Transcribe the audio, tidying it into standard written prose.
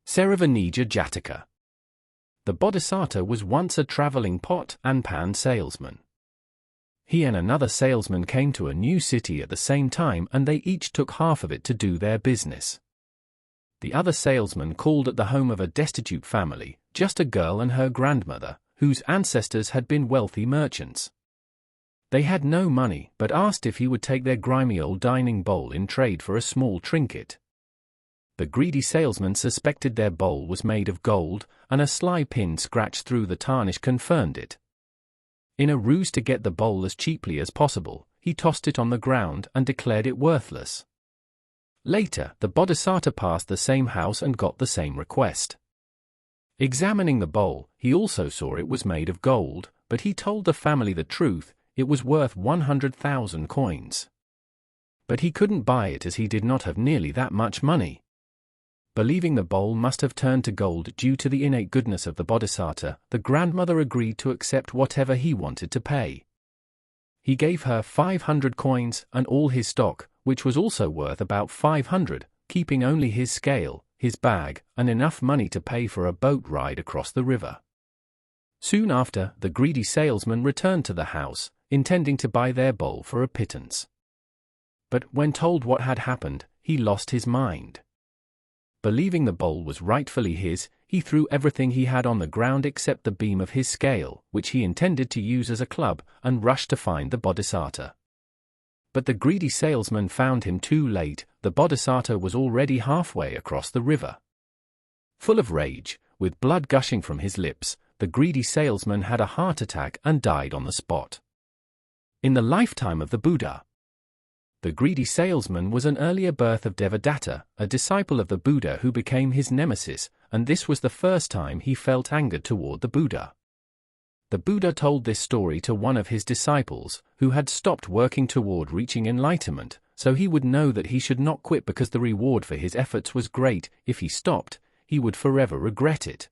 Serivanija Jataka. The Bodhisattva was once a traveling pot and pan salesman. He and another salesman came to a new city at the same time, and they each took half of it to do their business. The other salesman called at the home of a destitute family, just a girl and her grandmother, whose ancestors had been wealthy merchants. They had no money, but asked if he would take their grimy old dining bowl in trade for a small trinket. The greedy salesman suspected their bowl was made of gold, and a sly pin scratched through the tarnish confirmed it. In a ruse to get the bowl as cheaply as possible, he tossed it on the ground and declared it worthless. Later, the Bodhisattva passed the same house and got the same request. Examining the bowl, he also saw it was made of gold, but he told the family the truth: it was worth 100,000 coins. But he couldn't buy it as he did not have nearly that much money. Believing the bowl must have turned to gold due to the innate goodness of the Bodhisattva, the grandmother agreed to accept whatever he wanted to pay. He gave her 500 coins and all his stock, which was also worth about 500, keeping only his scale, his bag, and enough money to pay for a boat ride across the river. Soon after, the greedy salesman returned to the house, intending to buy their bowl for a pittance. But when told what had happened, he lost his mind. Believing the bowl was rightfully his, he threw everything he had on the ground except the beam of his scale, which he intended to use as a club, and rushed to find the Bodhisattva. But the greedy salesman found him too late. The Bodhisattva was already halfway across the river. Full of rage, with blood gushing from his lips, the greedy salesman had a heart attack and died on the spot. In the lifetime of the Buddha, the greedy salesman was an earlier birth of Devadatta, a disciple of the Buddha who became his nemesis, and this was the first time he felt angered toward the Buddha. The Buddha told this story to one of his disciples, who had stopped working toward reaching enlightenment, so he would know that he should not quit because the reward for his efforts was great. If he stopped, he would forever regret it.